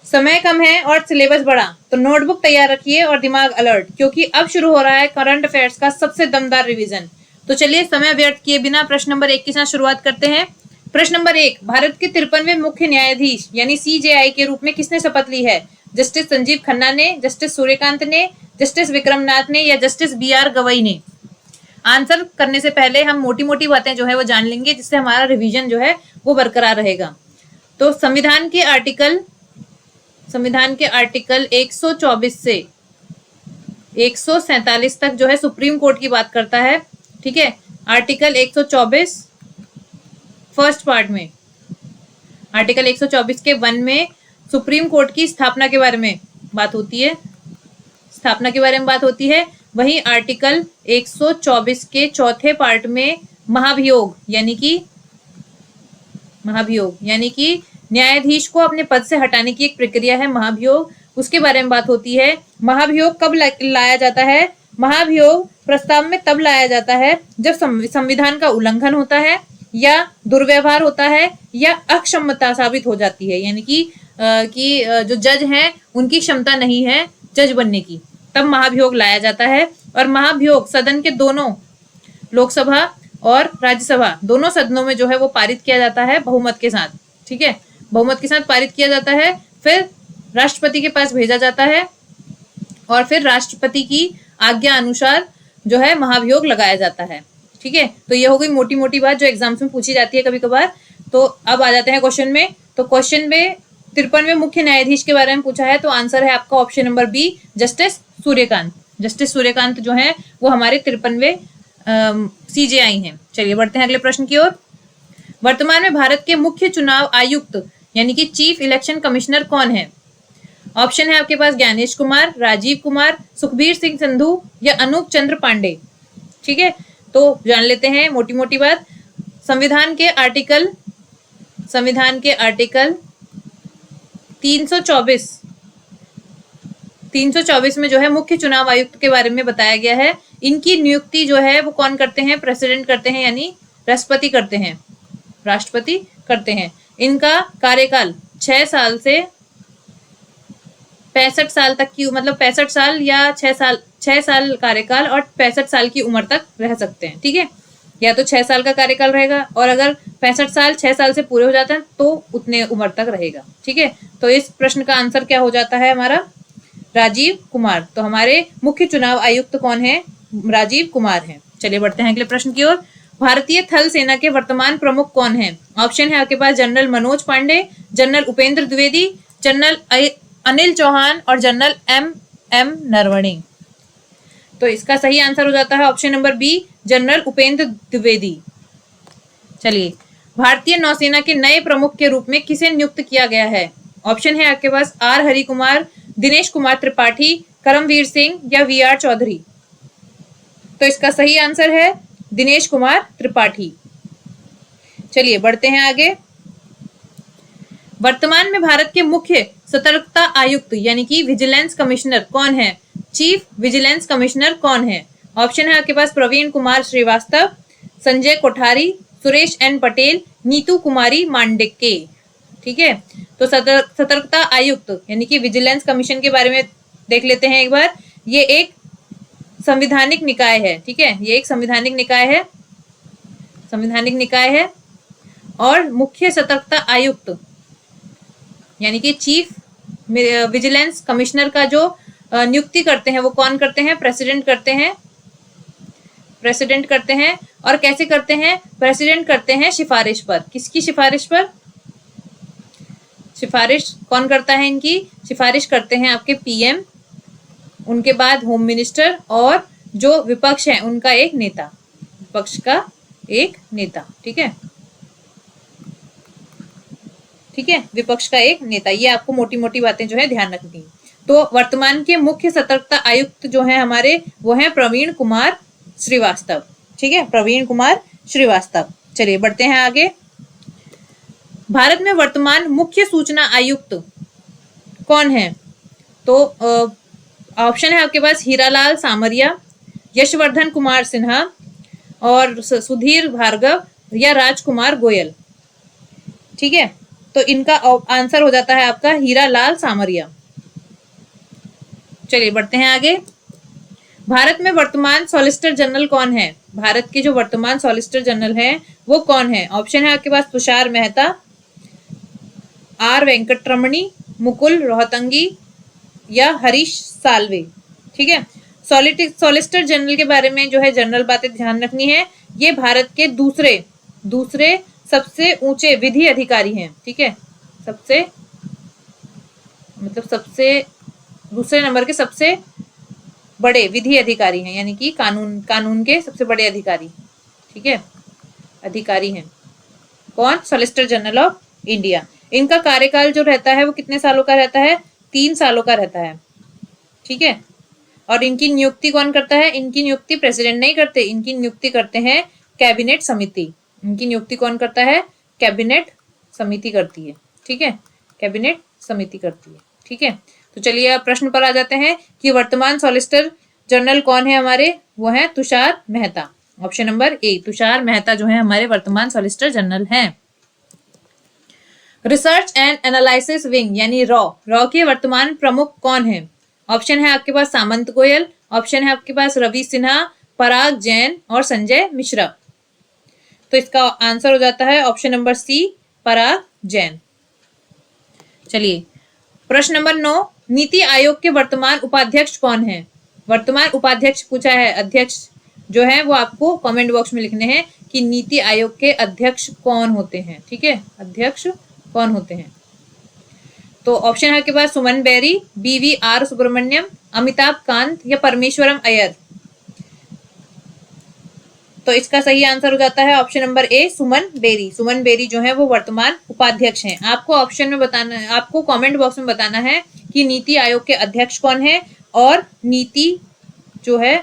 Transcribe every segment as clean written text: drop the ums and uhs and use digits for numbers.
समय कम है और सिलेबस बड़ा, तो नोटबुक तैयार रखिए और दिमाग अलर्ट, क्योंकि अब शुरू हो रहा है करंट अफेयर्स का सबसे दमदार रिवीजन। तो चलिए समय व्यर्थ किए बिना प्रश्न नंबर 1 के साथ शुरुआत करते हैं। प्रश्न नंबर 1, भारत के 53वें मुख्य न्यायाधीश यानी सीजेआई के रूप में किसने शपथ ली है? जस्टिस संजीव खन्ना ने, जस्टिस सूर्यकांत ने, जस्टिस विक्रमनाथ ने या जस्टिस BR गवई ने? आंसर करने से पहले हम मोटी मोटी बातें जो है वो जान लेंगे, जिससे हमारा रिवीजन जो है वो बरकरार रहेगा। तो संविधान के आर्टिकल 124 से 147 तक जो है सुप्रीम कोर्ट की बात करता है। ठीक है, आर्टिकल 124 फर्स्ट पार्ट में, आर्टिकल 124 के 1 में सुप्रीम कोर्ट की स्थापना के बारे में बात होती है, स्थापना के बारे में बात होती है। वहीं आर्टिकल 124 के चौथे पार्ट में महाभियोग यानी कि न्यायाधीश को अपने पद से हटाने की एक प्रक्रिया है महाभियोग, उसके बारे में बात होती है। महाभियोग कब लाया जाता है? महाभियोग प्रस्ताव में तब लाया जाता है जब संविधान का उल्लंघन होता है या दुर्व्यवहार होता है या अक्षमता साबित हो जाती है, यानी कि जो जज हैं उनकी क्षमता नहीं है जज बनने की, तब महाभियोग लाया जाता है। और महाभियोग सदन के दोनों, लोकसभा और राज्यसभा दोनों सदनों में जो है वो पारित किया जाता है बहुमत के साथ। ठीक है, बहुमत के साथ पारित किया जाता है, फिर राष्ट्रपति के पास भेजा जाता है और फिर राष्ट्रपति की आज्ञा अनुसार जो है महाभियोग लगाया जाता है। ठीक है, तो ये हो गई मोटी मोटी बात जो एग्जाम्स में पूछी जाती है कभी कभार। तो अब आ जाते हैं क्वेश्चन में। तो क्वेश्चन में 53वें मुख्य न्यायाधीश के बारे में पूछा है, तो आंसर है आपका option number B, justice Suryakant. Justice Suryakant जो है वो हमारे 53वें सीजेआई हैं। चलिए बढ़ते हैं अगले प्रश्न की ओर। वर्तमान में भारत के मुख्य चुनाव आयुक्त यानी कि चीफ इलेक्शन कमिश्नर कौन है? ऑप्शन है आपके पास ज्ञानेश कुमार, राजीव कुमार, सुखबीर सिंह संधू या अनूप चंद्र पांडे। ठीक है, तो जान लेते हैं मोटी मोटी बात। संविधान के आर्टिकल 324 में जो है मुख्य चुनाव आयुक्त के बारे में बताया गया है। इनकी नियुक्ति जो है वो कौन करते हैं? प्रेसिडेंट करते हैं, यानी राष्ट्रपति करते हैं। इनका कार्यकाल 6 साल से 65 साल तक की, मतलब 65 साल या 6 साल कार्यकाल और 65 साल की उम्र तक रह सकते हैं। ठीक है, या तो 6 साल का कार्यकाल रहेगा और अगर 65 साल 6 साल से पूरे हो जाते हैं तो उतने उम्र तक रहेगा। ठीक है, तो इस प्रश्न का आंसर क्या हो जाता है हमारा? राजीव कुमार। तो हमारे मुख्य चुनाव आयुक्त कौन है? राजीव कुमार हैं। चलिए बढ़ते हैं अगले प्रश्न की ओर। भारतीय थल सेना के वर्तमान प्रमुख कौन है? ऑप्शन है आपके पास general Manoj Pande, general Upendra Dwivedi, general Anil Chauhan और जनरल M नरवणे। तो इसका सही आंसर हो जाता है option number B, general Upendra Dwivedi. चलिए, भारतीय नौसेना के नए प्रमुख के रूप में किसे नियुक्त किया गया है? ऑप्शन है आपके पास R हरि कुमार, दिनेश कुमार त्रिपाठी, करमवीर सिंह या VR चौधरी। तो इसका सही आंसर है दिनेश कुमार त्रिपाठी। चलिए बढ़ते हैं आगे। वर्तमान में भारत के मुख्य सतर्कता आयुक्त यानी कि विजिलेंस कमिश्नर कौन है? चीफ विजिलेंस कमिश्नर कौन है? ऑप्शन है आपके पास प्रवीण कुमार श्रीवास्तव, संजय कोठारी, सुरेश N पटेल, नीतू कुमारी मांडेके। ठीक है, तो सतर्कता आयुक्त यानी कि विजिलेंस कमीशन के बारे में देख लेते हैं एक बार। ये एक संवैधानिक निकाय है। ठीक है, ये एक संवैधानिक निकाय है और मुख्य सतर्कता आयुक्त यानी कि चीफ विजिलेंस कमिश्नर का जो नियुक्ति करते हैं वो कौन करते हैं? प्रेसिडेंट करते हैं। और कैसे करते हैं? प्रेसिडेंट करते हैं सिफारिश पर। किसकी सिफारिश पर? सिफारिश कौन करता है? इनकी सिफारिश करते हैं आपके PM, उनके बाद होम मिनिस्टर और जो विपक्ष है उनका एक नेता, विपक्ष का एक नेता। ठीक है, विपक्ष का एक नेता। ये आपको मोटी मोटी बातें जो है ध्यान रखनी। तो वर्तमान के मुख्य सतर्कता आयुक्त जो है हमारे, वो है प्रवीण कुमार श्रीवास्तव। ठीक है, प्रवीण कुमार श्रीवास्तव। चलिए बढ़ते हैं आगे। भारत में वर्तमान मुख्य सूचना आयुक्त कौन है? तो ऑप्शन है आपके पास हीरालाल सामरिया, यशवर्धन कुमार सिन्हा और सुधीर भार्गव या राजकुमार गोयल। ठीक है, तो इनका आंसर हो जाता है आपका हीरालाल सामरिया। चलिए बढ़ते हैं आगे। भारत में वर्तमान सॉलिसिटर जनरल कौन है? भारत के जो वर्तमान सॉलिसिटर जनरल हैं वो कौन है? ऑप्शन है आपके पास तुषार मेहता, आर वेंकटरमणी, मुकुल रोहतंगी या हरीश साल्वे। ठीक है, सॉलिसिटर जनरल के बारे में जो है जनरल बातें ध्यान रखनी है। ये भारत के दूसरे सबसे ऊंचे विधि अधिकारी हैं। ठीक है, सबसे दूसरे नंबर के सबसे बड़े विधि अधिकारी हैं, यानी कि कानून के सबसे बड़े अधिकारी। ठीक है, अधिकारी हैं कौन? Solicitor general of India. इनका कार्यकाल जो रहता है वो कितने सालों का रहता है? 3 सालों का रहता है। ठीक है, और इनकी नियुक्ति कौन करता है? इनकी नियुक्ति प्रेसिडेंट नहीं करते, इनकी नियुक्ति करते हैं कैबिनेट समिति। इनकी नियुक्ति कौन करता है? कैबिनेट समिति करती है। ठीक है, कैबिनेट समिति करती है। ठीक है, तो चलिए अब प्रश्न पर आ जाते हैं कि वर्तमान सॉलिसिटर जनरल कौन है हमारे? वो है तुषार मेहता। ऑप्शन नंबर ए, तुषार मेहता जो है हमारे वर्तमान सॉलिसिटर जनरल हैं। रिसर्च एंड एनालिसिस विंग यानी रॉ के वर्तमान प्रमुख कौन है? ऑप्शन है आपके पास सामंत गोयल, ऑप्शन है आपके पास रवि सिन्हा, पराग जैन और संजय मिश्रा। तो इसका आंसर हो जाता है ऑप्शन नंबर सी, पराग जैन। चलिए प्रश्न नंबर 9, नीति आयोग के वर्तमान उपाध्यक्ष कौन है? वर्तमान उपाध्यक्ष पूछा है, अध्यक्ष जो है वो आपको कमेंट बॉक्स में लिखने हैं कि नीति आयोग के अध्यक्ष कौन होते हैं। ठीक है, अध्यक्ष कौन होते हैं? तो ऑप्शन है आपके पास सुमन बेरी, BVR सुब्रमण्यम, अमिताभ कांत या परमेश्वरम अय्यर। तो इसका सही आंसर हो जाता है option number A, Suman Bery. Suman Bery जो है वो वर्तमान उपाध्यक्ष हैं। आपको ऑप्शन में बताना है, आपको कमेंट बॉक्स में बताना है कि नीति आयोग के अध्यक्ष कौन है और नीति जो है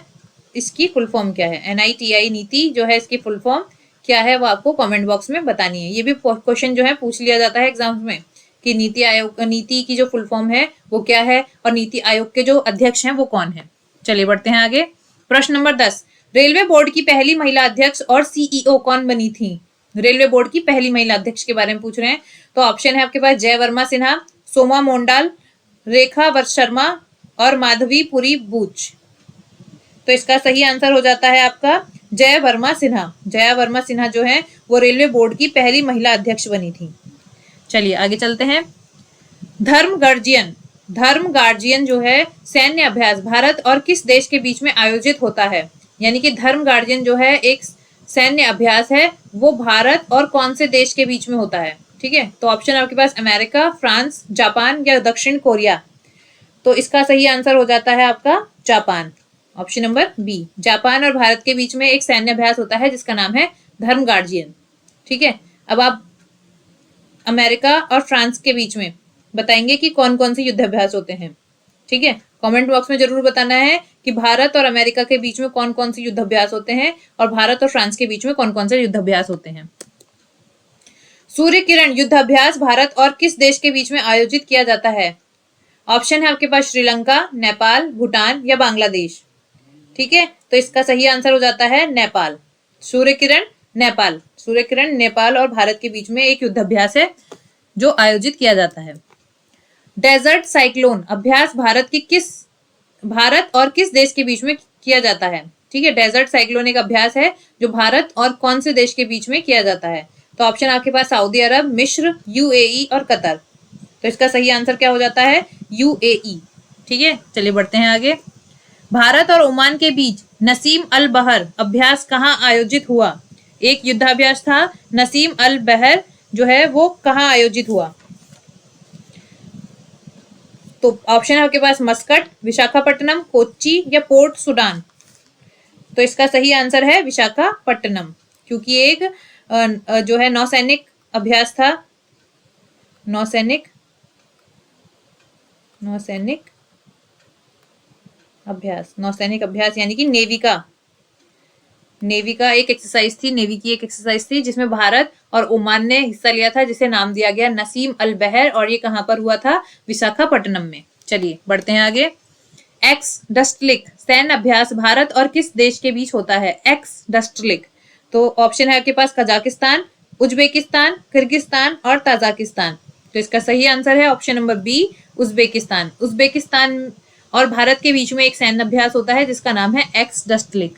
इसकी फुल फॉर्म क्या है। NITI नीति जो है इसकी फुल फॉर्म क्या है वो आपको कमेंट बॉक्स में बतानी है। ये भी क्वेश्चन जो है पूछ लिया जाता है एग्जाम्स में कि नीति आयोग, नीति की जो फुल फॉर्म है वो क्या है और नीति आयोग के जो अध्यक्ष हैं वो कौन है। चलिए बढ़ते हैं आगे। प्रश्न नंबर 10, रेलवे बोर्ड की पहली महिला अध्यक्ष और CEO कौन बनी थी? रेलवे बोर्ड की पहली महिला अध्यक्ष के बारे में पूछ रहे हैं। तो ऑप्शन है आपके पास जय वर्मा सिन्हा, सोमा मोंडाल, रेखा शर्मा और माधवी पुरी बूच। तो इसका सही आंसर हो जाता है आपका जय वर्मा सिन्हा। जया वर्मा सिन्हा जो है वो रेलवे बोर्ड की पहली महिला अध्यक्ष बनी थी। चलिए आगे चलते हैं। धर्म गार्जियन जो है सैन्य अभ्यास भारत और किस देश के बीच में आयोजित होता है? यानी कि धर्म गार्जियन जो है एक सैन्य अभ्यास है, वो भारत और कौन से देश के बीच में होता है? ठीक है, तो ऑप्शन आपके पास अमेरिका, फ्रांस, जापान या दक्षिण कोरिया। तो इसका सही आंसर हो जाता है आपका Japan. Option number B, Japan और भारत के बीच में एक सैन्य अभ्यास होता है जिसका नाम है धर्म गार्जियन। ठीक है, अब आप अमेरिका और फ्रांस के बीच में बताएंगे कि कौन कौन से युद्धाभ्यास होते हैं। ठीक है, कमेंट बॉक्स में जरूर बताना है कि भारत और अमेरिका के बीच में कौन कौन से युद्धाभ्यास होते हैं और भारत और फ्रांस के बीच में कौन कौन से युद्धाभ्यास होते हैं। सूर्य किरण युद्धाभ्यास भारत और किस देश के बीच में आयोजित किया जाता है? ऑप्शन है आपके पास श्रीलंका, नेपाल, भूटान या बांग्लादेश। ठीक है, तो इसका सही आंसर हो जाता है नेपाल। सूर्य किरण नेपाल और भारत के बीच में एक युद्धाभ्यास है जो आयोजित किया जाता है। डेजर्ट साइक्लोन अभ्यास भारत और किस देश के बीच में किया जाता है? ठीक है, डेजर्ट साइक्लोन एक अभ्यास है जो भारत और कौन से देश के बीच में किया जाता है? तो ऑप्शन आपके पास सऊदी अरब, मिस्र, UAE और कतर। तो इसका सही आंसर क्या हो जाता है? UAE। ठीक है, चलिए बढ़ते हैं आगे। भारत और ओमान के बीच नसीम अल बहर अभ्यास कहाँ आयोजित हुआ? एक युद्धाभ्यास था नसीम अल बहर जो है वो कहाँ आयोजित हुआ? तो ऑप्शन है आपके पास मस्कट, विशाखापट्टनम, कोच्चि या पोर्ट सुडान। तो इसका सही आंसर है विशाखापट्टनम, क्योंकि एक जो है नौसैनिक अभ्यास था, नौसैनिक अभ्यास यानी कि नेवी का एक एक्सरसाइज थी, नेवी की एक एक्सरसाइज थी जिसमें भारत और ओमान ने हिस्सा लिया था, जिसे नाम दिया गया नसीम अल बहर, और ये कहां पर हुआ था? विशाखापट्टनम में। चलिए बढ़ते हैं आगे। एक्स डस्टलिक सैन्य अभ्यास भारत और किस देश के बीच होता है? Ex Dustlik. तो ऑप्शन है आपके पास कजाकिस्तान, उज्बेकिस्तान, किर्गिस्तान और ताजिकिस्तान। तो इसका सही आंसर है option number B, Uzbekistan. Uzbekistan और भारत के बीच में एक सैन्य अभ्यास होता है जिसका नाम है एक्स डस्टलिक।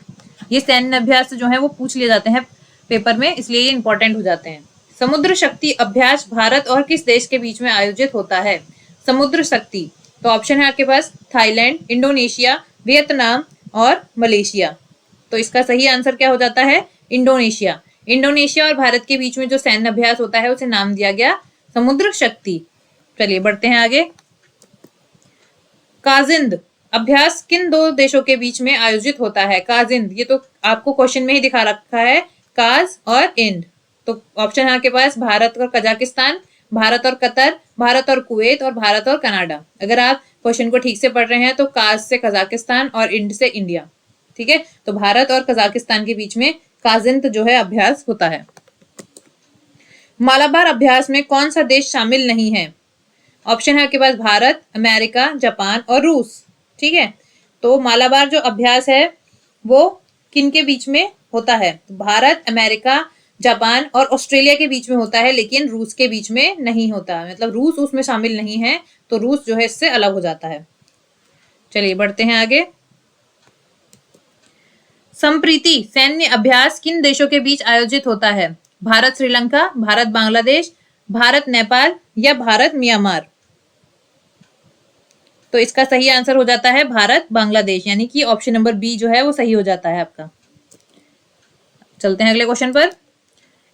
ये सैन्य अभ्यास जो है वो पूछ लिए जाते हैं पेपर में, इसलिए ये इंपॉर्टेंट हो जाते हैं। समुद्र शक्ति अभ्यास भारत और किस देश के बीच में आयोजित होता है? समुद्र शक्ति, तो ऑप्शन है आपके पास थाईलैंड, इंडोनेशिया, वियतनाम और मलेशिया। तो इसका सही आंसर क्या हो जाता है? इंडोनेशिया। इंडोनेशिया और भारत के बीच में जो सैन्य अभ्यास होता है उसे नाम दिया गया समुद्र शक्ति। चलिए बढ़ते हैं आगे। काजिंद अभ्यास किन दो देशों के बीच में आयोजित होता है? काजिंद, ये तो आपको क्वेश्चन में ही दिखा रखा है, काज और इंड। तो ऑप्शन है आपके पास भारत और कजाकिस्तान, भारत और कतर, भारत और कुवैत और भारत और कनाडा। अगर आप क्वेश्चन को ठीक से पढ़ रहे हैं तो काज से कजाकिस्तान और इंड से इंडिया। ठीक है, तो भारत और कजाकिस्तान के बीच में काजिंद जो है अभ्यास होता है। मालाबार अभ्यास में कौन सा देश शामिल नहीं है? ऑप्शन है आपके पास भारत, अमेरिका, जापान और रूस। ठीक है, तो मालाबार जो अभ्यास है वो किन के बीच में होता है? भारत, अमेरिका, जापान और ऑस्ट्रेलिया के बीच में होता है, लेकिन रूस के बीच में नहीं होता। मतलब रूस उसमें शामिल नहीं है, तो रूस जो है इससे अलग हो जाता है। चलिए बढ़ते हैं आगे। संप्रीति सैन्य अभ्यास किन देशों के बीच आयोजित होता है? भारत श्रीलंका, भारत बांग्लादेश, भारत नेपाल या भारत म्यांमार। तो इसका सही आंसर हो जाता है भारत बांग्लादेश, यानी कि ऑप्शन नंबर बी जो है वो सही हो जाता है आपका। चलते हैं अगले क्वेश्चन पर।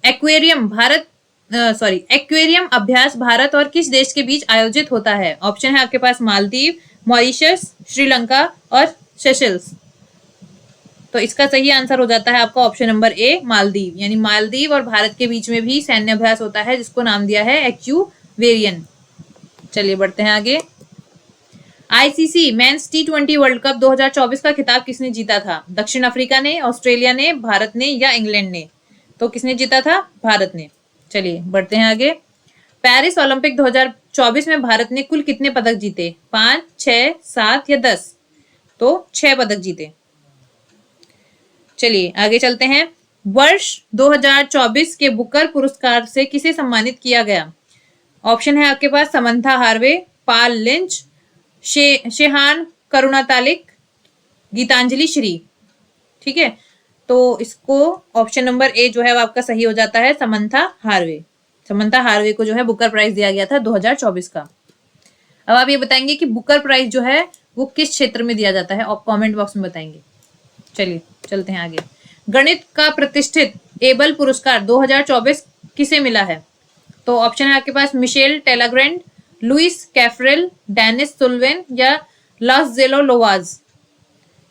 एक्वेरियम अभ्यास भारत और किस देश के बीच आयोजित होता है? ऑप्शन है आपके पास मालदीव, मॉरिशस, श्रीलंका और सेशेल्स। तो इसका सही आंसर हो जाता है आपका ऑप्शन नंबर ए, मालदीव। यानी मालदीव और भारत के बीच में भी सैन्य अभ्यास होता है जिसको नाम दिया है एक्वेरियम। चलिए बढ़ते हैं आगे। आईसीसी मेंस टी20 वर्ल्ड कप 2024 का खिताब किसने जीता था? दक्षिण अफ्रीका ने, ऑस्ट्रेलिया ने, भारत ने या इंग्लैंड ने? तो किसने जीता था? भारत ने। चलिए बढ़ते हैं आगे। पेरिस ओलंपिक 2024 में भारत ने कुल कितने पदक जीते? 5, 6, 7 या 10? तो 6 पदक जीते। चलिए आगे चलते हैं। वर्ष 2024 के बुकर पुरस्कार से किसे सम्मानित किया गया? ऑप्शन है आपके पास Samantha Harvey, Paul Lynch, Shehan करुणातालिक, Geetanjali Shri. ठीक है, तो इसको ऑप्शन नंबर ए जो है वो आपका सही हो जाता है, समंथा हार्वे। समंथा हार्वे को जो है बुकर प्राइज दिया गया था 2024 का। अब आप ये बताएंगे कि बुकर प्राइज जो है वो किस क्षेत्र में दिया जाता है, और कमेंट बॉक्स में बताएंगे। चलिए चलते हैं आगे। गणित का प्रतिष्ठित एबल पुरस्कार 2024 किसे मिला है? तो ऑप्शन है आपके पास मिशेल टेलाग्रैंड, लुइस कैफरेल, डेनिस सुल्वेन या लासजेलो लोवाज।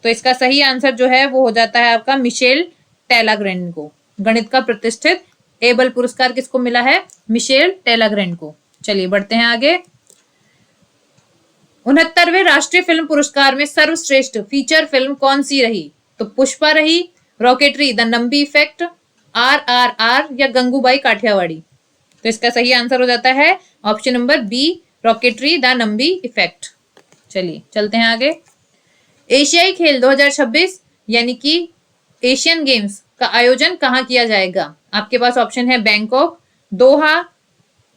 तो इसका सही आंसर जो है वो हो जाता है आपका मिशेल टेलाग्रैंड को। गणित का प्रतिष्ठित एबल पुरस्कार किसको मिला है? मिशेल टेलाग्रैंड को। चलिए बढ़ते हैं आगे। 69वें राष्ट्रीय फिल्म पुरस्कार में सर्वश्रेष्ठ फीचर फिल्म कौन सी रही? तो पुष्पा रही, rocketry, the Nambi effect, RRR या गंगूबाई काठियावाड़ी। तो इसका सही आंसर हो जाता है option number B, rocketry, the Nambi effect. चलिए चलते हैं आगे। एशियाई खेल 2026 यानी कि एशियन गेम्स का आयोजन कहाँ किया जाएगा? आपके पास ऑप्शन है बैंकॉक, दोहा,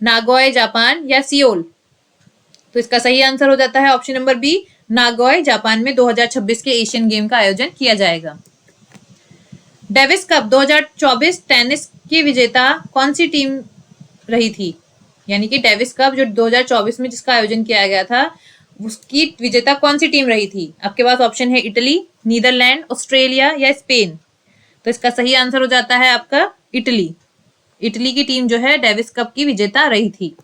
नागोय जापान या सियोल। तो इसका सही आंसर हो जाता है ऑप्शन नंबर बी, नागोय जापान में 2026 के एशियन गेम का आयोजन किया जाएगा। डेविस कप 2024 टेनिस की विजेता कौन सी टीम रही थी? यानी कि डेविस कप जो 2024 में जिसका आयोजन किया गया था उसकी विजेता कौन सी टीम रही थी? आपके पास ऑप्शन है इटली, नीदरलैंड, ऑस्ट्रेलिया या स्पेन। तो इसका सही आंसर हो जाता है आपका इटली। इटली की टीम जो है डेविस कप की विजेता रही थी।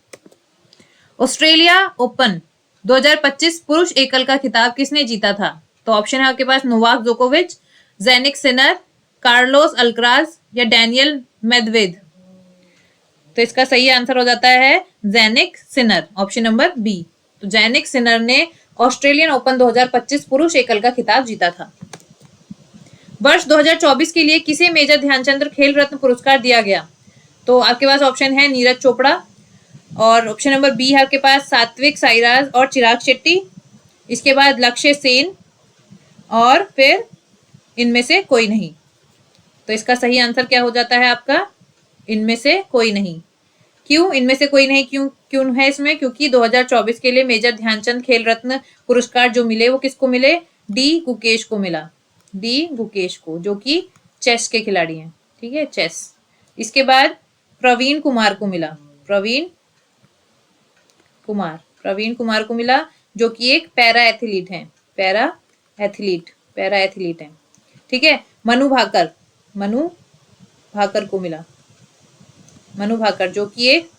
ऑस्ट्रेलिया ओपन 2025 पुरुष एकल का खिताब किसने जीता था? तो ऑप्शन है आपके पास नोवाक जोकोविच, जेनिक सिनर, कार्लोस अल्कराज या डैनियल मेदवेद। तो इसका सही आंसर हो जाता है Jannik Sinner, option number B. तो जेनिक सिनर ने ऑस्ट्रेलियन ओपन 2025 पुरुष एकल का खिताब जीता था। वर्ष 2024 के लिए किसे मेजर ध्यानचंद खेल रत्न पुरस्कार दिया गया? तो आपके पास ऑप्शन है नीरज चोपड़ा, और ऑप्शन नंबर बी है आपके पास सात्विक साईराज और चिराग शेट्टी, इसके बाद लक्ष्य सेन, और फिर इनमें से कोई नहीं। तो इसका सही आंसर क्या हो जाता है आपका? इनमें से कोई नहीं। क्यों इनमें से कोई नहीं, क्यों क्यों है इसमें? क्योंकि 2024 के लिए मेजर ध्यानचंद खेल रत्न पुरस्कार जो मिले वो किसको मिले? डी गुकेश को मिला, डी गुकेश को, जो कि चेस के खिलाड़ी हैं। ठीक है, चेस। इसके बाद प्रवीण कुमार को मिला, प्रवीण कुमार को मिला, जो कि एक पैरा एथलीट है, पैरा एथलीट है। ठीक है, मनु भाकर को मिला, मनु भाकर, जो कि एक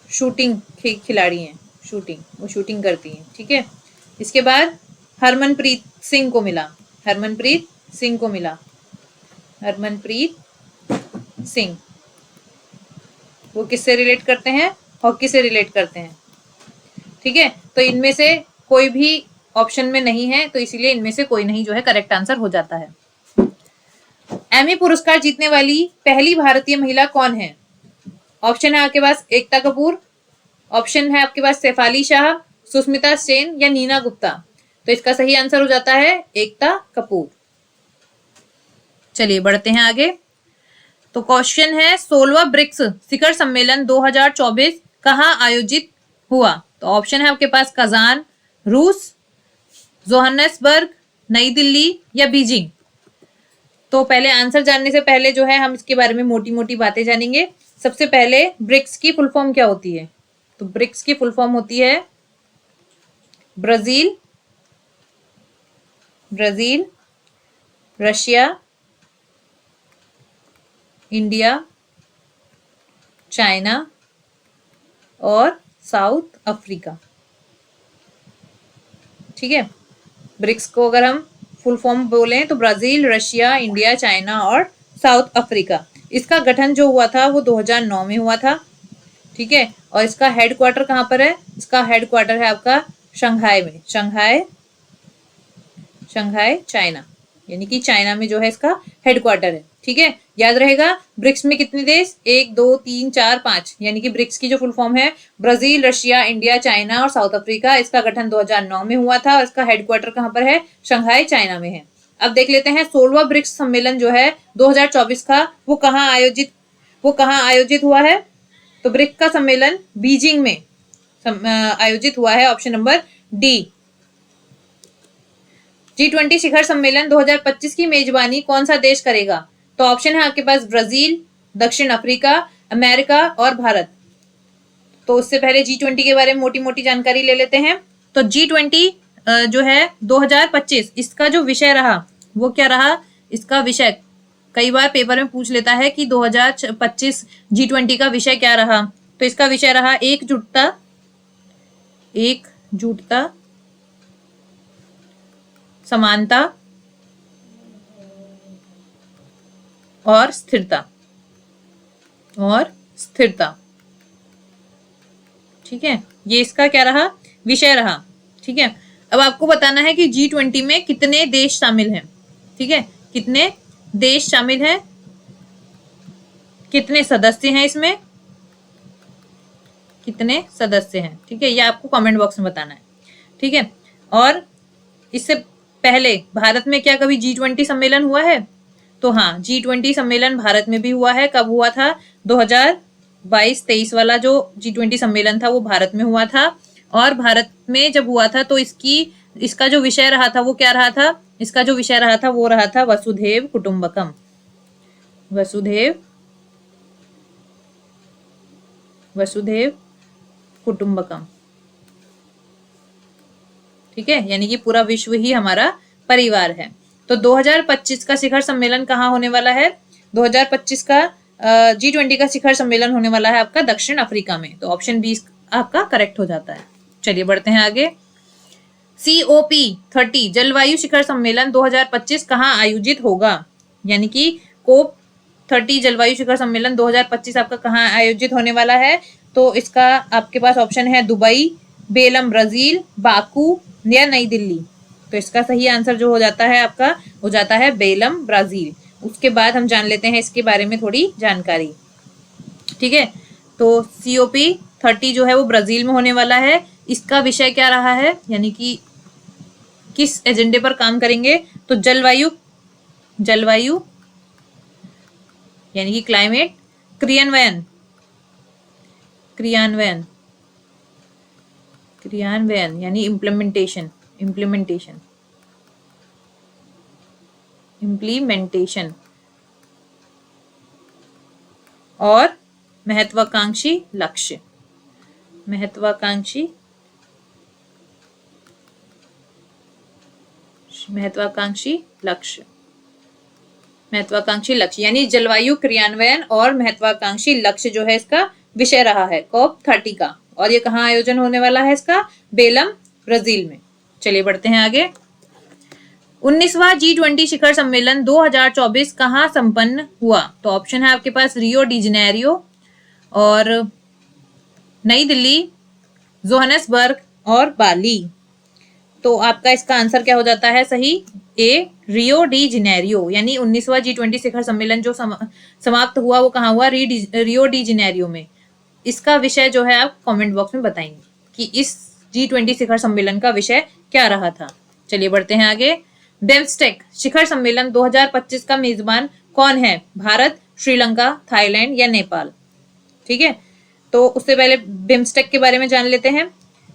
शूटिंग खिलाड़ी हैं, वो शूटिंग करती हैं। ठीक है, इसके बाद हरमनप्रीत सिंह को मिला, हरमनप्रीत सिंह, वो किससे रिलेट करते हैं? हॉकी से रिलेट करते हैं। ठीक है, तो इनमें से कोई भी ऑप्शन में नहीं है, तो इसीलिए इनमें से कोई नहीं जो है करेक्ट आंसर हो जाता है। एमी पुरस्कार जीतने वाली पहली भारतीय महिला कौन है? ऑप्शन है आपके पास एकता कपूर, ऑप्शन है आपके पास शेफाली शाह, सुष्मिता सेन या नीना गुप्ता। तो इसका सही आंसर हो जाता है एकता कपूर। चलिए बढ़ते हैं आगे। तो क्वेश्चन है 16वां ब्रिक्स शिखर सम्मेलन 2024 कहाँ आयोजित हुआ? तो ऑप्शन है आपके पास कजान, रूस, जोहान्सबर्ग, नई दिल्ली या बीजिंग। तो पहले आंसर जानने से पहले जो है हम इसके बारे में मोटी मोटी बातें जानेंगे। सबसे पहले ब्रिक्स की फुल फॉर्म क्या होती है? तो ब्रिक्स की फुल फॉर्म होती है ब्राजील, रशिया, इंडिया, चाइना और साउथ अफ्रीका। ठीक है, ब्रिक्स को अगर हम फुल फॉर्म बोलें तो ब्राजील, रशिया, इंडिया, चाइना और साउथ अफ्रीका। इसका गठन जो हुआ था वो 2009 में हुआ था। ठीक है, और इसका हेडक्वार्टर कहाँ पर है? इसका हेडक्वार्टर है आपका शंघाई में, शंघाई चाइना, यानी कि चाइना में जो है इसका हेडक्वार्टर है। ठीक है, याद रहेगा ब्रिक्स में कितने देश? 1 2 3 4 5, यानी कि ब्रिक्स की जो फुल फॉर्म है ब्राजील, रशिया, इंडिया, चाइना और साउथ अफ्रीका। इसका गठन 2009 में हुआ था और इसका हेडक्वार्टर कहाँ पर है? शंघाई चाइना में है। अब देख लेते हैं 16वां ब्रिक्स सम्मेलन जो है 2024 का वो कहाँ आयोजित हुआ है? तो ब्रिक्स का सम्मेलन बीजिंग में आयोजित हुआ है, ऑप्शन नंबर डी। G20 शिखर सम्मेलन 2025 की मेजबानी कौन सा देश करेगा? तो ऑप्शन है आपके पास ब्राजील, दक्षिण अफ्रीका, अमेरिका और भारत। तो उससे पहले G20 के बारे में मोटी मोटी जानकारी ले लेते हैं। तो G20 जो है 2025 इसका जो विषय रहा वो क्या रहा? इसका विषय कई बार पेपर में पूछ लेता है कि 2025 G20 का विषय क्या रहा। तो इसका विषय रहा एकजुटता, समानता और स्थिरता, ठीक है, ये इसका क्या रहा? विषय रहा। ठीक है, अब आपको बताना है कि G20 में कितने देश शामिल हैं। ठीक है, कितने देश शामिल हैं, कितने सदस्य हैं इसमें, कितने सदस्य हैं। ठीक है, ये आपको कमेंट बॉक्स में बताना है। ठीक है, और इससे पहले भारत में क्या कभी G20 सम्मेलन हुआ है? तो हाँ, G20 सम्मेलन भारत में भी हुआ है। कब हुआ था? 2022-23 वाला जो G20 सम्मेलन था वो भारत में हुआ था। और भारत में जब हुआ था तो इसका जो विषय रहा था वो क्या रहा था? इसका जो विषय रहा था वो रहा था वसुधैव कुटुंबकम, वसुधैव कुटुंबकम। ठीक है, यानी कि पूरा विश्व ही हमारा परिवार है। तो 2025 का शिखर सम्मेलन कहाँ होने वाला है? 2025 का G20 का शिखर सम्मेलन होने वाला है आपका दक्षिण अफ्रीका में। तो ऑप्शन बी आपका करेक्ट हो जाता है। चलिए बढ़ते हैं आगे। COP30 जलवायु शिखर सम्मेलन 2025 कहाँ आयोजित होगा? यानी कि COP30 जलवायु शिखर सम्मेलन 2025 आपका कहाँ आयोजित होने वाला है? तो इसका आपके पास ऑप्शन है दुबई, बेलम ब्राजील, बाकू या नई दिल्ली। तो इसका सही आंसर जो हो जाता है आपका हो जाता है बेलम ब्राजील। उसके बाद हम जान लेते हैं इसके बारे में थोड़ी जानकारी। ठीक है, तो COP30 जो है वो ब्राजील में होने वाला है। इसका विषय क्या रहा है, यानी कि किस एजेंडे पर काम करेंगे? तो जलवायु यानी कि क्लाइमेट क्रियान्वयन, क्रियान्वयन, क्रियान्वयन यानी इम्प्लीमेंटेशन, इम्प्लीमेंटेशन, इम्प्लीमेंटेशन और महत्वाकांक्षी लक्ष्य, महत्वाकांक्षी, महत्वाकांक्षी लक्ष्य, महत्वाकांक्षी लक्ष्य यानी जलवायु क्रियान्वयन और महत्वाकांक्षी लक्ष्य जो है इसका विषय रहा है COP30 का। और ये कहाँ आयोजन होने वाला है इसका? बेलम, ब्राजील में। चलिए बढ़ते हैं आगे। 19वां G20 शिखर सम्मेलन 2024 कहाँ संपन्न हुआ? तो ऑप्शन है आपके पास रियो डी जेनेरियो और नई दिल्ली, जोहानिसबर्ग और बाली। तो आपका इसका आंसर क्या हो जाता है सही? ए, रियो डी जेनेरियो। यानी 19वां G20 शिखर सम्मेलन जो समाप्त हुआ वो कहाँ हुआ? रियो डी जेनेरियो में। इसका विषय जो है आप कमेंट बॉक्स में बताएंगे कि इस G20 शिखर सम्मेलन का विषय क्या रहा था। चलिए बढ़ते हैं आगे। बिम्स्टेक शिखर सम्मेलन 2025 का मेजबान कौन है? भारत, श्रीलंका, थाईलैंड या नेपाल? ठीक है, तो उससे पहले बिम्स्टेक के बारे में जान लेते हैं।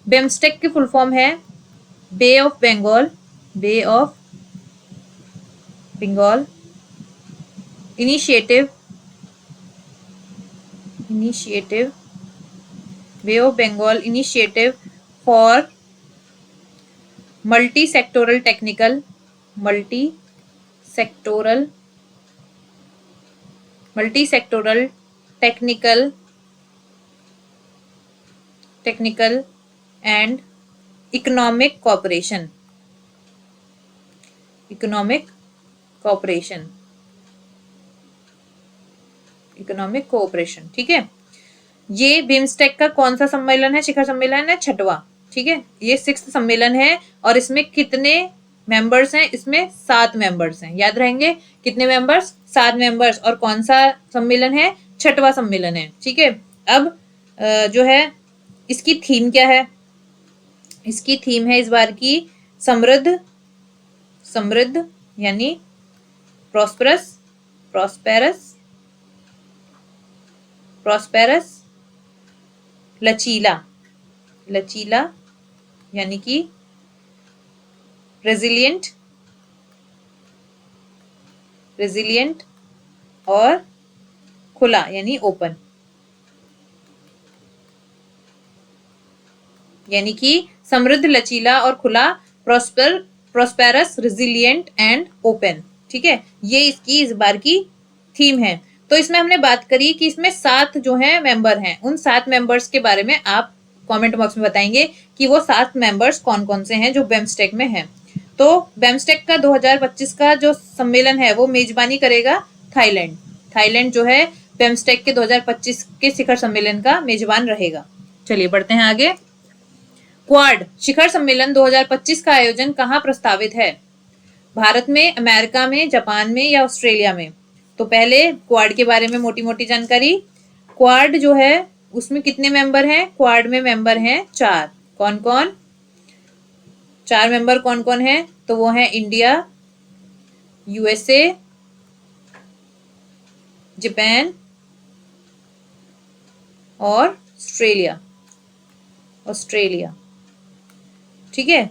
बिम्स्टेक की फुल फॉर्म है bay of Bengal, bay of Bengal initiative, initiative, bay of Bengal initiative for multi sectoral technical, multi sectoral, multi sectoral technical, technical and economic cooperation, economic cooperation, economic cooperation. ठीक है, ये बिम्स्टेक का कौन सा सम्मेलन है? शिखर सम्मेलन है 6वां। ठीक है, ये 6th सम्मेलन है और इसमें कितने मेंबर्स हैं? इसमें 7 मेंबर्स हैं। याद रहेंगे कितने मेंबर्स? 7 मेंबर्स। और कौन सा सम्मेलन है? 6वां सम्मेलन है। ठीक है, अब जो है इसकी थीम क्या है? इसकी थीम है इस बार की समृद्ध, समृद्ध यानी प्रॉस्पेरस, प्रॉस्पेरस, प्रॉस्पेरस, लचीला, लचीला यानी कि रेजिलिएंट, रेजिलिएंट और खुला यानी ओपन, यानी कि समृद्ध, लचीला और खुला, प्रॉस्पेरस, रेजिलिएंट एंड ओपन। ठीक है, ये इसकी इस बार की थीम है। तो इसमें हमने बात करी कि इसमें 7 जो है मेंबर हैं। उन 7 मेंबर्स के बारे में आप कमेंट बॉक्स में बताएंगे कि वो 7 मेंबर्स कौन कौन से हैं जो बिम्स्टेक में हैं। तो बिम्स्टेक का 2025 का जो सम्मेलन है वो मेजबानी करेगा थाईलैंड। थाईलैंड जो है बिम्स्टेक के 2025 के शिखर सम्मेलन का मेजबान रहेगा। चलिए बढ़ते हैं आगे। क्वाड शिखर सम्मेलन 2025 का आयोजन कहाँ प्रस्तावित है? भारत में, अमेरिका में, जापान में या ऑस्ट्रेलिया में? तो पहले क्वाड के बारे में मोटी मोटी जानकारी। क्वाड जो है उसमें कितने मेंबर हैं? क्वाड में मेंबर हैं 4। कौन कौन? 4 मेंबर कौन कौन हैं? तो वो हैं इंडिया, USA, जापान और ऑस्ट्रेलिया, ऑस्ट्रेलिया। ठीक है,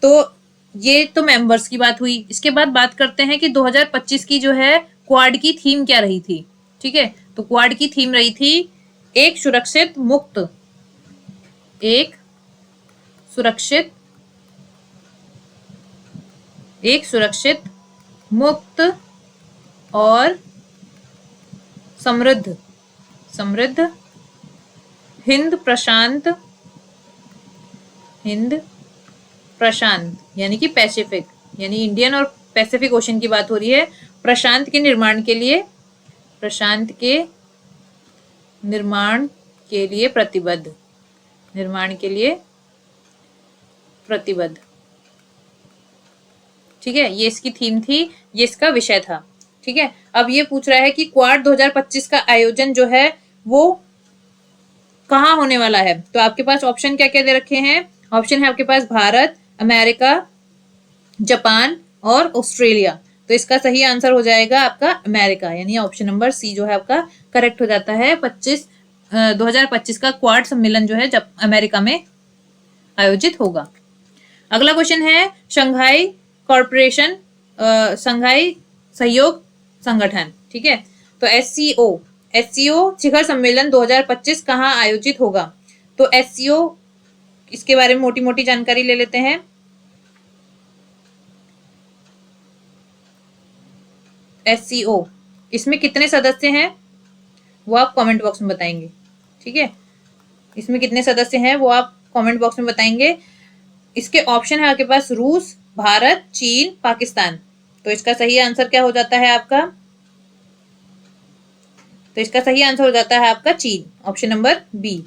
तो ये तो मेंबर्स की बात हुई। इसके बाद बात करते हैं कि 2025 की जो है क्वाड की थीम क्या रही थी। ठीक है, तो क्वाड की थीम रही थी एक सुरक्षित मुक्त, एक सुरक्षित, एक सुरक्षित, मुक्त और समृद्ध, समृद्ध हिंद प्रशांत, हिंद प्रशांत यानी कि पैसिफिक, यानी इंडियन और पैसिफिक ओशन की बात हो रही है। प्रशांत के निर्माण के लिए, प्रशांत के निर्माण के लिए प्रतिबद्ध, निर्माण के लिए प्रतिबद्ध। ठीक है, ये इसकी थीम थी, ये इसका विषय था। ठीक है, अब ये पूछ रहा है कि क्वाड 2025 का आयोजन जो है वो कहाँ होने वाला है। तो आपके पास ऑप्शन क्या क्या दे रखे हैं? ऑप्शन है आपके पास भारत, अमेरिका, जापान और ऑस्ट्रेलिया। तो इसका सही आंसर हो जाएगा आपका अमेरिका, यानी ऑप्शन नंबर सी जो है आपका करेक्ट हो जाता है 2025 का क्वाड सम्मेलन जो है जब अमेरिका में आयोजित होगा। अगला क्वेश्चन है शंघाई कॉर्पोरेशन, शंघाई सहयोग संगठन, ठीक है। तो एससीओ शिखर सम्मेलन 2025 कहाँ आयोजित होगा? तो एससीओ, इसके बारे में मोटी मोटी जानकारी ले लेते हैं। एससीओ, इसमें कितने सदस्य हैं वो आप कमेंट बॉक्स में बताएंगे, ठीक है। इसमें कितने सदस्य हैं वो आप कमेंट बॉक्स में बताएंगे। इसके ऑप्शन है आपके पास रूस, भारत, चीन, पाकिस्तान। तो इसका सही आंसर क्या हो जाता है आपका? तो इसका सही आंसर हो जाता है आपका चीन, ऑप्शन नंबर बी।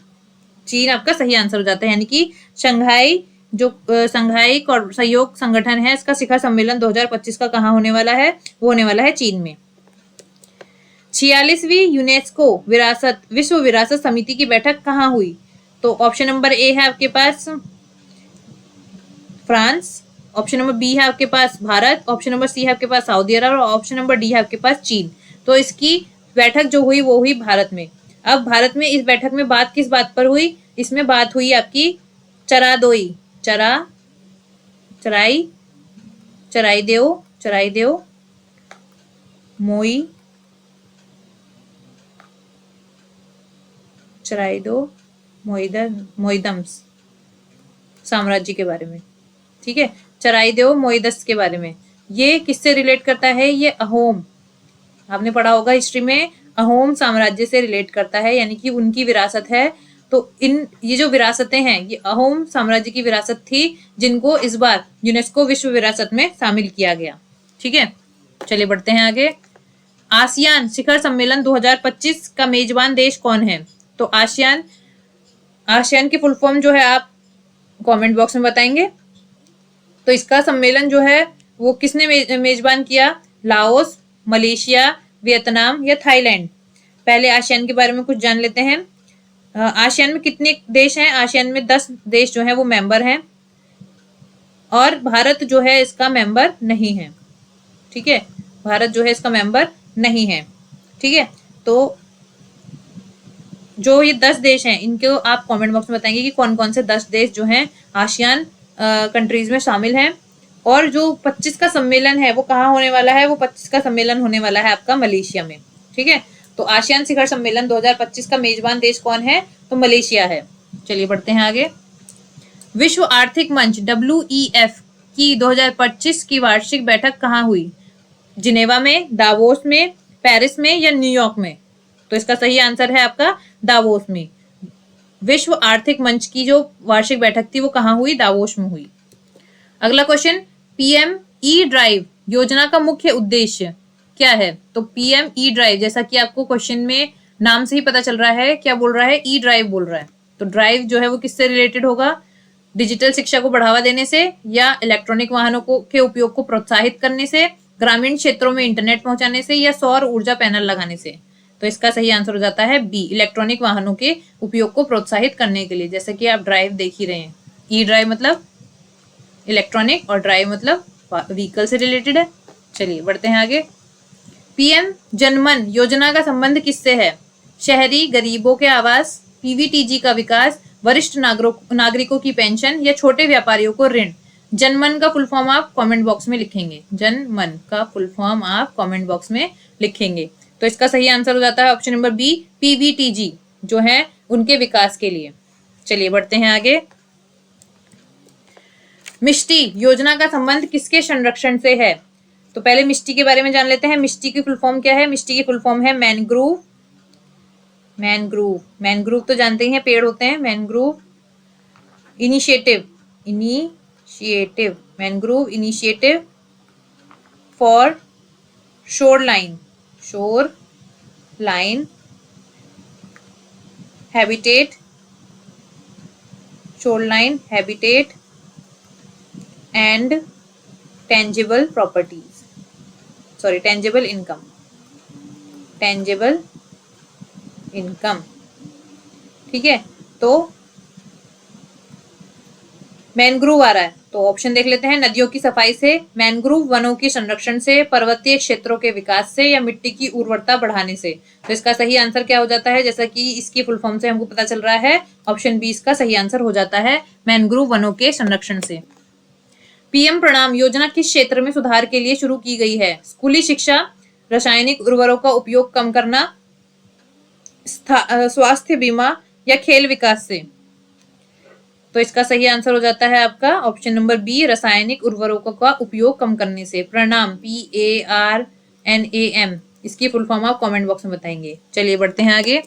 चीन आपका सही आंसर हो जाता है, यानी कि शंघाई जो शंघाई सहयोग संगठन है, इसका शिखर सम्मेलन 2025 का कहाँ होने वाला है? वो होने वाला है चीन में। 46वीं यूनेस्को विश्व विरासत समिति की बैठक कहाँ हुई? तो ऑप्शन नंबर ए है आपके पास फ्रांस, ऑप्शन नंबर बी है आपके पास भारत, ऑप्शन नंबर सी है आपके पास सऊदी अरब और ऑप्शन नंबर डी है आपके पास चीन। तो इसकी बैठक जो हुई वो हुई भारत में। अब भारत में इस बैठक में बात किस बात पर हुई? इसमें बात हुई आपकी चराई देव मोइदम्स साम्राज्य के बारे में, ठीक है। चराइदेव मोइदस के बारे में। ये किससे रिलेट करता है? ये अहोम, आपने पढ़ा होगा हिस्ट्री में, अहोम साम्राज्य से रिलेट करता है, यानी कि उनकी विरासत है। तो ये जो विरासतें हैं ये अहोम साम्राज्य की विरासत थी, जिनको इस बार यूनेस्को विश्व विरासत में शामिल किया गया, ठीक है। चलिए बढ़ते हैं आगे। आसियान शिखर सम्मेलन 2025 का मेजबान देश कौन है? तो आसियान की फुल फॉर्म जो है आप कमेंट बॉक्स में बताएंगे। तो इसका सम्मेलन जो है वो किसने मेजबान किया? लाओस, मलेशिया, वियतनाम या थाईलैंड? पहले आसियान के बारे में कुछ जान लेते हैं। आसियान में कितने देश हैं? आसियान में 10 देश जो है वो मेंबर हैं और भारत जो है इसका मेंबर नहीं है, ठीक है। भारत जो है इसका मेंबर नहीं है, ठीक है। तो जो ये 10 देश हैं इनको आप कमेंट बॉक्स में बताएंगे कि कौन कौन से 10 देश जो हैं आसियान कंट्रीज में शामिल हैं। और जो 25 का सम्मेलन है वो कहाँ होने वाला है? वो 25 का सम्मेलन होने वाला है आपका मलेशिया में, ठीक है। तो आसियान शिखर सम्मेलन 2025 का मेजबान देश कौन है? तो मलेशिया है। चलिए बढ़ते हैं आगे। विश्व आर्थिक मंच WEF की 2025 की वार्षिक बैठक कहाँ हुई? जिनेवा में, दावोस में, पेरिस में या न्यूयॉर्क में? तो इसका सही आंसर है आपका दावोस में। विश्व आर्थिक मंच की जो वार्षिक बैठक थी वो कहाँ हुई? दावोस में हुई। अगला क्वेश्चन, PM-E-ड्राइव योजना का मुख्य उद्देश्य क्या है? तो PM-E-ड्राइव, जैसा कि आपको क्वेश्चन में नाम से ही पता चल रहा है, क्या बोल रहा है? E-ड्राइव बोल रहा है। तो ड्राइव जो है वो किससे रिलेटेड होगा? डिजिटल शिक्षा को बढ़ावा देने से या इलेक्ट्रॉनिक वाहनों के उपयोग को प्रोत्साहित करने से, ग्रामीण क्षेत्रों में इंटरनेट पहुंचाने से या सौर ऊर्जा पैनल लगाने से? तो इसका सही आंसर हो जाता है बी, इलेक्ट्रॉनिक वाहनों के उपयोग को प्रोत्साहित करने के लिए। जैसे कि आप ड्राइव देख ही रहे हैं, E-ड्राइव मतलब इलेक्ट्रॉनिक और ड्राइव मतलब व्हीकल से रिलेटेड है। चलिए बढ़ते हैं आगे। PM जनमन योजना का संबंध किससे है? शहरी गरीबों के आवास, PVTG का विकास, वरिष्ठ नागरिकों की पेंशन या छोटे व्यापारियों को ऋण? जनमन का फुल फॉर्म आप कमेंट बॉक्स में लिखेंगे। जनमन का फुल फॉर्म आप कमेंट बॉक्स में लिखेंगे। तो इसका सही आंसर हो जाता है ऑप्शन नंबर बी, PVTG जो है उनके विकास के लिए। चलिए बढ़ते हैं आगे। मिष्टी योजना का संबंध किसके संरक्षण से है? तो पहले मिष्टी के बारे में जान लेते हैं। मिष्टी की फुल फॉर्म क्या है? मिष्टी की फुल फॉर्म है मैनग्रोव। मैनग्रोव तो जानते ही हैं, पेड़ होते हैं। Mangrove initiative mangrove initiative for shoreline habitat and tangible income, ठीक है। तो मैनग्रोव आ रहा है, तो ऑप्शन देख लेते हैं। नदियों की सफाई से, मैनग्रोव वनों की संरक्षण से, पर्वतीय क्षेत्रों के विकास से, या मिट्टी की उर्वरता बढ़ाने से। तो इसका सही आंसर क्या हो जाता है, जैसा कि इसकी फुल फॉर्म से हमको पता चल रहा है, ऑप्शन बी इसका सही आंसर हो जाता है, मैनग्रोव वनों के संरक्षण से। पीएम प्रणाम योजना किस क्षेत्र में सुधार के लिए शुरू की गई है? स्कूली शिक्षा, रासायनिक उर्वरकों का उपयोग कम करना, स्वास्थ्य बीमा, या खेल विकास से। तो इसका सही आंसर हो जाता है आपका ऑप्शन नंबर बी, रासायनिक उर्वरकों का उपयोग कम करने से। प्रणाम, PARNAM, इसकी फुल फॉर्म आप कमेंट बॉक्स में बताएंगे। चलिए बढ़ते हैं आगे।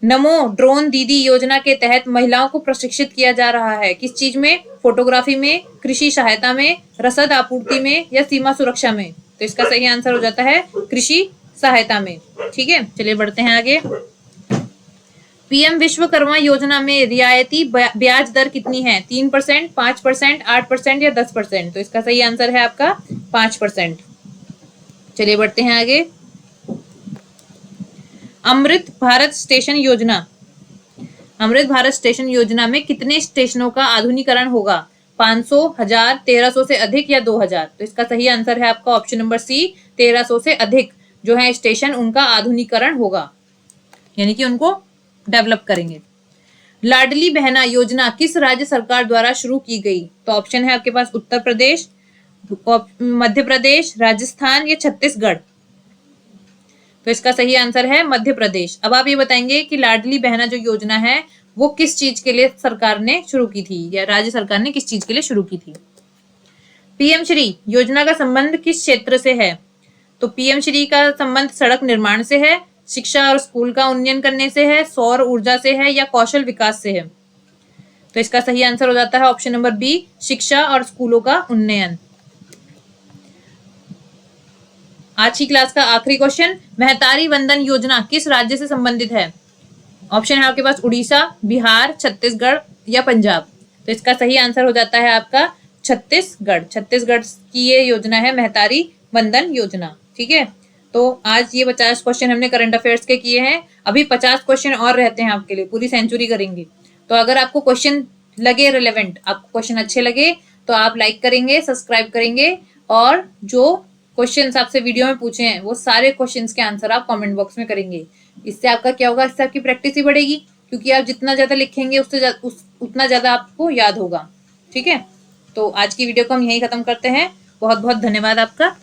नमो ड्रोन दीदी योजना के तहत महिलाओं को प्रशिक्षित किया जा रहा है, किस चीज में? फोटोग्राफी में, कृषि सहायता में, रसद आपूर्ति में, या सीमा सुरक्षा में। तो इसका सही आंसर हो जाता है कृषि सहायता में। ठीक है, चलिए बढ़ते हैं आगे। पीएम विश्वकर्मा योजना में रियायती ब्याज दर कितनी है? 3%, 5%, 8%, या 10%। तो इसका सही आंसर है आपका 5%। चलिए बढ़ते हैं आगे। अमृत भारत स्टेशन योजना, अमृत भारत स्टेशन योजना में कितने स्टेशनों का आधुनिकीकरण होगा? 500, 1000, 1300 से अधिक, या 2000। तो इसका सही आंसर है आपका ऑप्शन नंबर सी, 1300 से अधिक जो है स्टेशन, उनका आधुनिकीकरण होगा, यानी कि उनको डेवलप करेंगे। लाडली बहना योजना किस राज्य सरकार द्वारा शुरू की गई? तो ऑप्शन है आपके पास उत्तर प्रदेश, मध्य प्रदेश, राजस्थान, या छत्तीसगढ़। तो इसका सही आंसर है मध्य प्रदेश। अब आप ये बताएंगे कि लाडली बहना जो योजना है वो किस चीज के लिए सरकार ने शुरू की थी, या राज्य सरकार ने किस चीज के लिए शुरू की थी। पीएम श्री योजना का संबंध किस क्षेत्र से है? तो पीएम श्री का संबंध सड़क निर्माण से है, शिक्षा और स्कूल का उन्नयन करने से है, सौर ऊर्जा से है, या कौशल विकास से है। तो इसका सही आंसर हो जाता है ऑप्शन नंबर बी, शिक्षा और स्कूलों का उन्नयन। आज की क्लास का आखिरी क्वेश्चन, महतारी वंदन योजना किस राज्य से संबंधित है? ऑप्शन है आपके पास उड़ीसा, बिहार, छत्तीसगढ़, या पंजाब। तो इसका सही आंसर हो जाता है आपका छत्तीसगढ़। छत्तीसगढ़ की ये योजना है महतारी वंदन योजना। ठीक है, तो आज ये 50 क्वेश्चन हमने करंट अफेयर्स के किए हैं। अभी 50 क्वेश्चन और रहते हैं आपके लिए, पूरी सेंचुरी करेंगे। तो अगर आपको क्वेश्चन लगे रिलेवेंट, आपको क्वेश्चन अच्छे लगे, तो आप लाइक करेंगे, सब्सक्राइब करेंगे, और जो क्वेश्चंस आपसे वीडियो में पूछे हैं वो सारे क्वेश्चंस के आंसर आप कमेंट बॉक्स में करेंगे। इससे आपका क्या होगा, इससे आपकी प्रैक्टिस ही बढ़ेगी, क्योंकि आप जितना ज्यादा लिखेंगे उतना ज्यादा आपको याद होगा। ठीक है, तो आज की वीडियो को हम यहीं खत्म करते हैं। बहुत बहुत धन्यवाद आपका।